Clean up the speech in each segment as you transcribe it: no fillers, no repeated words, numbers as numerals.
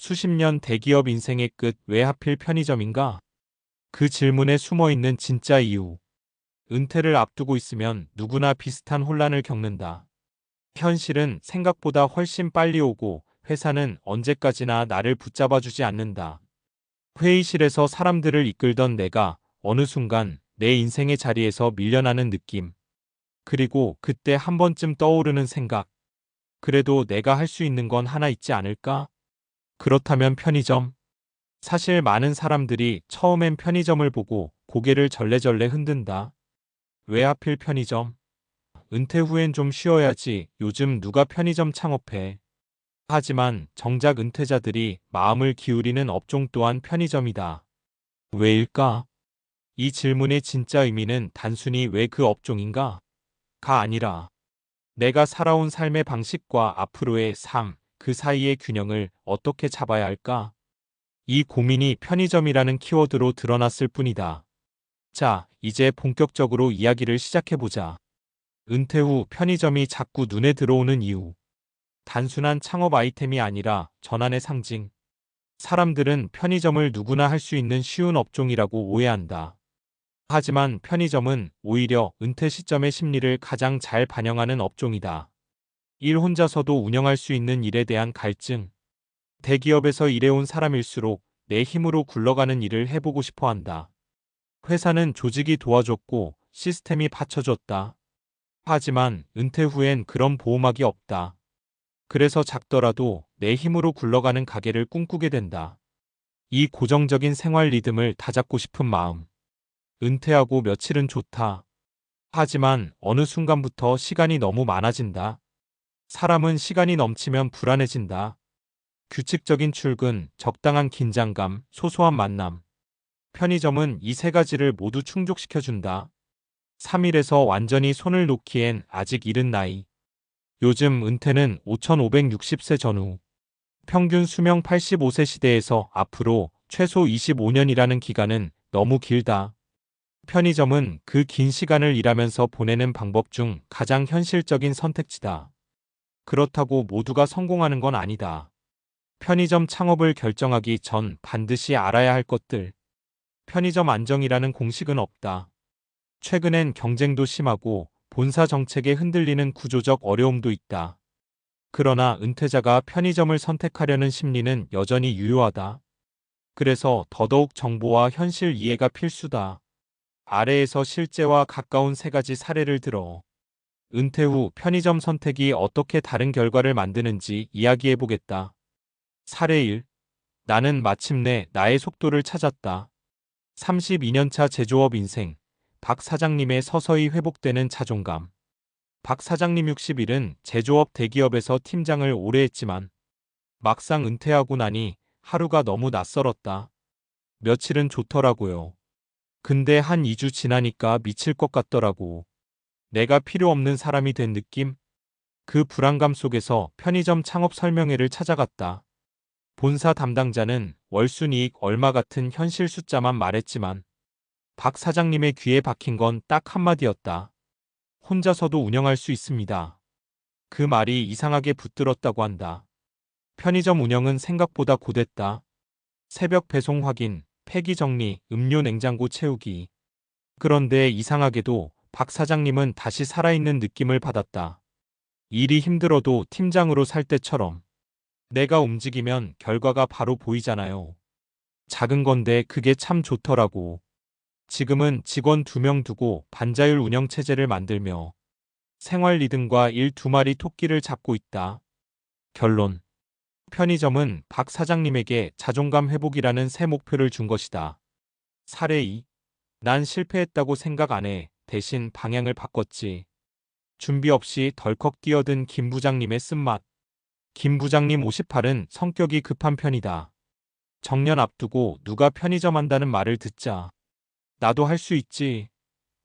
수십 년 대기업 인생의 끝, 왜 하필 편의점인가? 그 질문에 숨어 있는 진짜 이유. 은퇴를 앞두고 있으면 누구나 비슷한 혼란을 겪는다. 현실은 생각보다 훨씬 빨리 오고 회사는 언제까지나 나를 붙잡아주지 않는다. 회의실에서 사람들을 이끌던 내가 어느 순간 내 인생의 자리에서 밀려나는 느낌. 그리고 그때 한 번쯤 떠오르는 생각. 그래도 내가 할 수 있는 건 하나 있지 않을까? 그렇다면 편의점? 사실 많은 사람들이 처음엔 편의점을 보고 고개를 절레절레 흔든다. 왜 하필 편의점? 은퇴 후엔 좀 쉬어야지. 요즘 누가 편의점 창업해. 하지만 정작 은퇴자들이 마음을 기울이는 업종 또한 편의점이다. 왜일까? 이 질문의 진짜 의미는 단순히 왜 그 업종인가? 가 아니라 내가 살아온 삶의 방식과 앞으로의 삶, 그 사이의 균형을 어떻게 잡아야 할까? 이 고민이 편의점이라는 키워드로 드러났을 뿐이다. 자, 이제 본격적으로 이야기를 시작해보자. 은퇴 후 편의점이 자꾸 눈에 들어오는 이유. 단순한 창업 아이템이 아니라 전환의 상징. 사람들은 편의점을 누구나 할 수 있는 쉬운 업종이라고 오해한다. 하지만 편의점은 오히려 은퇴 시점의 심리를 가장 잘 반영하는 업종이다. 일 혼자서도 운영할 수 있는 일에 대한 갈증. 대기업에서 일해온 사람일수록 내 힘으로 굴러가는 일을 해보고 싶어 한다. 회사는 조직이 도와줬고 시스템이 받쳐줬다. 하지만 은퇴 후엔 그런 보호막이 없다. 그래서 작더라도 내 힘으로 굴러가는 가게를 꿈꾸게 된다. 이 고정적인 생활 리듬을 다잡고 싶은 마음. 은퇴하고 며칠은 좋다. 하지만 어느 순간부터 시간이 너무 많아진다. 사람은 시간이 넘치면 불안해진다. 규칙적인 출근, 적당한 긴장감, 소소한 만남. 편의점은 이 세 가지를 모두 충족시켜준다. 3일에서 완전히 손을 놓기엔 아직 이른 나이. 요즘 은퇴는 5560세 전후. 평균 수명 85세 시대에서 앞으로 최소 25년이라는 기간은 너무 길다. 편의점은 그 긴 시간을 일하면서 보내는 방법 중 가장 현실적인 선택지다. 그렇다고 모두가 성공하는 건 아니다. 편의점 창업을 결정하기 전 반드시 알아야 할 것들. 편의점 안정이라는 공식은 없다. 최근엔 경쟁도 심하고 본사 정책에 흔들리는 구조적 어려움도 있다. 그러나 은퇴자가 편의점을 선택하려는 심리는 여전히 유효하다. 그래서 더더욱 정보와 현실 이해가 필수다. 아래에서 실제와 가까운 세 가지 사례를 들어 은퇴 후 편의점 선택이 어떻게 다른 결과를 만드는지 이야기해 보겠다. 사례 1. 나는 마침내 나의 속도를 찾았다. 32년차 제조업 인생. 박 사장님의 서서히 회복되는 자존감. 박 사장님 60일은 제조업 대기업에서 팀장을 오래 했지만 막상 은퇴하고 나니 하루가 너무 낯설었다. 며칠은 좋더라고요. 근데 한 2주 지나니까 미칠 것 같더라고. 내가 필요 없는 사람이 된 느낌? 그 불안감 속에서 편의점 창업 설명회를 찾아갔다. 본사 담당자는 월순이익 얼마 같은 현실 숫자만 말했지만 박 사장님의 귀에 박힌 건 딱 한마디였다. 혼자서도 운영할 수 있습니다. 그 말이 이상하게 붙들었다고 한다. 편의점 운영은 생각보다 고됐다. 새벽 배송 확인, 폐기 정리, 음료 냉장고 채우기. 그런데 이상하게도 박 사장님은 다시 살아있는 느낌을 받았다. 일이 힘들어도 팀장으로 살 때처럼. 내가 움직이면 결과가 바로 보이잖아요. 작은 건데 그게 참 좋더라고. 지금은 직원 2명 두고 반자율 운영 체제를 만들며 생활 리듬과 일 2마리 토끼를 잡고 있다. 결론. 편의점은 박 사장님에게 자존감 회복이라는 새 목표를 준 것이다. 사례 2. 난 실패했다고 생각 안 해. 대신 방향을 바꿨지. 준비 없이 덜컥 뛰어든 김 부장님의 쓴맛. 김 부장님 58은 성격이 급한 편이다. 정년 앞두고 누가 편의점 한다는 말을 듣자 나도 할 수 있지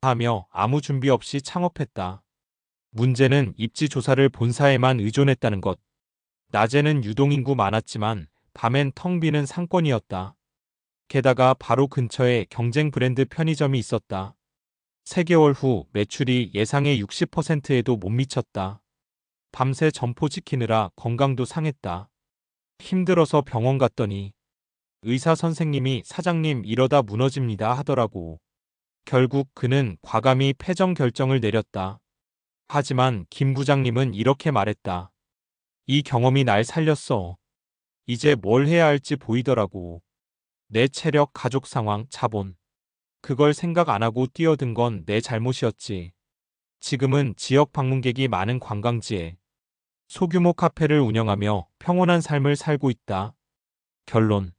하며 아무 준비 없이 창업했다. 문제는 입지 조사를 본사에만 의존했다는 것. 낮에는 유동인구 많았지만 밤엔 텅 비는 상권이었다. 게다가 바로 근처에 경쟁 브랜드 편의점이 있었다. 3개월 후 매출이 예상의 60%에도 못 미쳤다. 밤새 점포 지키느라 건강도 상했다. 힘들어서 병원 갔더니 의사 선생님이 사장님 이러다 무너집니다 하더라고. 결국 그는 과감히 폐점 결정을 내렸다. 하지만 김 부장님은 이렇게 말했다. 이 경험이 날 살렸어. 이제 뭘 해야 할지 보이더라고. 내 체력, 가족 상황, 자본. 그걸 생각 안 하고 뛰어든 건 내 잘못이었지. 지금은 지역 방문객이 많은 관광지에 소규모 카페를 운영하며 평온한 삶을 살고 있다. 결론.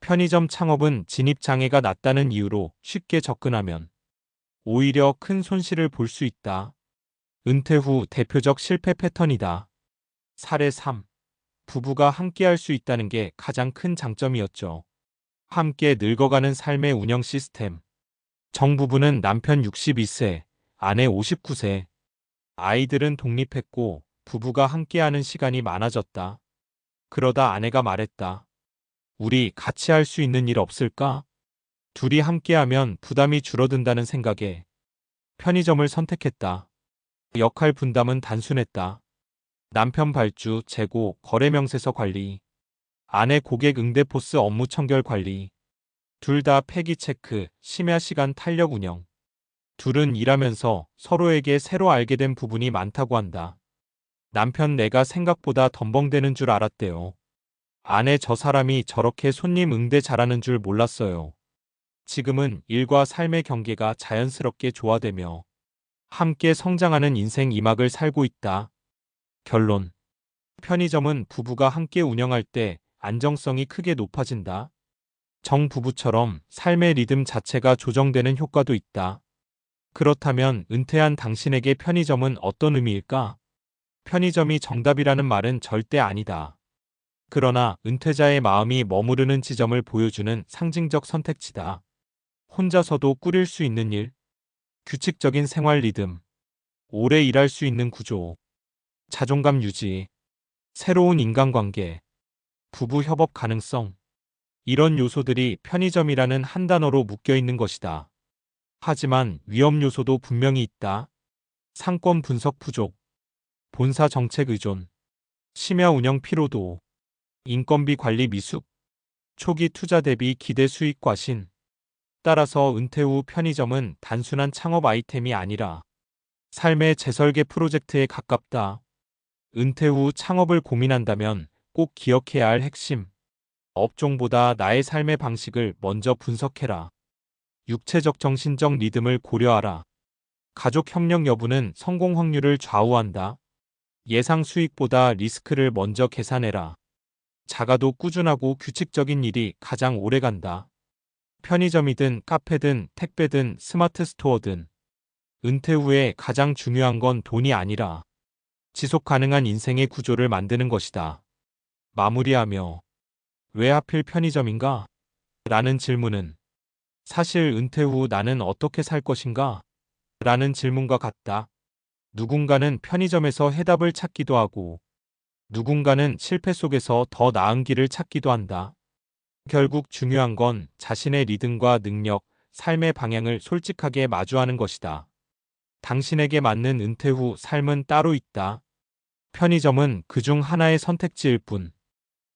편의점 창업은 진입장애가 낮다는 이유로 쉽게 접근하면 오히려 큰 손실을 볼 수 있다. 은퇴 후 대표적 실패 패턴이다. 사례 3. 부부가 함께 할 수 있다는 게 가장 큰 장점이었죠. 함께 늙어가는 삶의 운영 시스템. 정부부는 남편 62세, 아내 59세. 아이들은 독립했고 부부가 함께하는 시간이 많아졌다. 그러다 아내가 말했다. 우리 같이 할 수 있는 일 없을까? 둘이 함께하면 부담이 줄어든다는 생각에 편의점을 선택했다. 역할 분담은 단순했다. 남편 발주, 재고, 거래 명세서 관리, 아내 고객 응대 포스 업무 청결 관리, 둘 다 폐기 체크, 심야 시간 탄력 운영. 둘은 일하면서 서로에게 새로 알게 된 부분이 많다고 한다. 남편 내가 생각보다 덤벙대는 줄 알았대요. 아내 저 사람이 저렇게 손님 응대 잘하는 줄 몰랐어요. 지금은 일과 삶의 경계가 자연스럽게 조화되며 함께 성장하는 인생 2막을 살고 있다. 결론. 편의점은 부부가 함께 운영할 때 안정성이 크게 높아진다. 정부부처럼 삶의 리듬 자체가 조정되는 효과도 있다. 그렇다면 은퇴한 당신에게 편의점은 어떤 의미일까? 편의점이 정답이라는 말은 절대 아니다. 그러나 은퇴자의 마음이 머무르는 지점을 보여주는 상징적 선택지다. 혼자서도 꾸릴 수 있는 일, 규칙적인 생활 리듬, 오래 일할 수 있는 구조, 자존감 유지, 새로운 인간관계, 부부 협업 가능성. 이런 요소들이 편의점이라는 한 단어로 묶여 있는 것이다. 하지만 위험 요소도 분명히 있다. 상권 분석 부족, 본사 정책 의존, 심야 운영 피로도, 인건비 관리 미숙, 초기 투자 대비 기대 수익 과신. 따라서 은퇴 후 편의점은 단순한 창업 아이템이 아니라 삶의 재설계 프로젝트에 가깝다. 은퇴 후 창업을 고민한다면 꼭 기억해야 할 핵심. 업종보다 나의 삶의 방식을 먼저 분석해라. 육체적 정신적 리듬을 고려하라. 가족 협력 여부는 성공 확률을 좌우한다. 예상 수익보다 리스크를 먼저 계산해라. 작아도 꾸준하고 규칙적인 일이 가장 오래 간다. 편의점이든 카페든 택배든 스마트 스토어든 은퇴 후에 가장 중요한 건 돈이 아니라 지속 가능한 인생의 구조를 만드는 것이다. 마무리하며 왜 하필 편의점인가? 라는 질문은 사실 은퇴 후 나는 어떻게 살 것인가? 라는 질문과 같다. 누군가는 편의점에서 해답을 찾기도 하고 누군가는 실패 속에서 더 나은 길을 찾기도 한다. 결국 중요한 건 자신의 리듬과 능력, 삶의 방향을 솔직하게 마주하는 것이다. 당신에게 맞는 은퇴 후 삶은 따로 있다. 편의점은 그중 하나의 선택지일 뿐.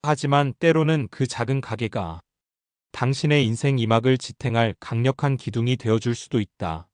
하지만 때로는 그 작은 가게가 당신의 인생 2막을 지탱할 강력한 기둥이 되어줄 수도 있다.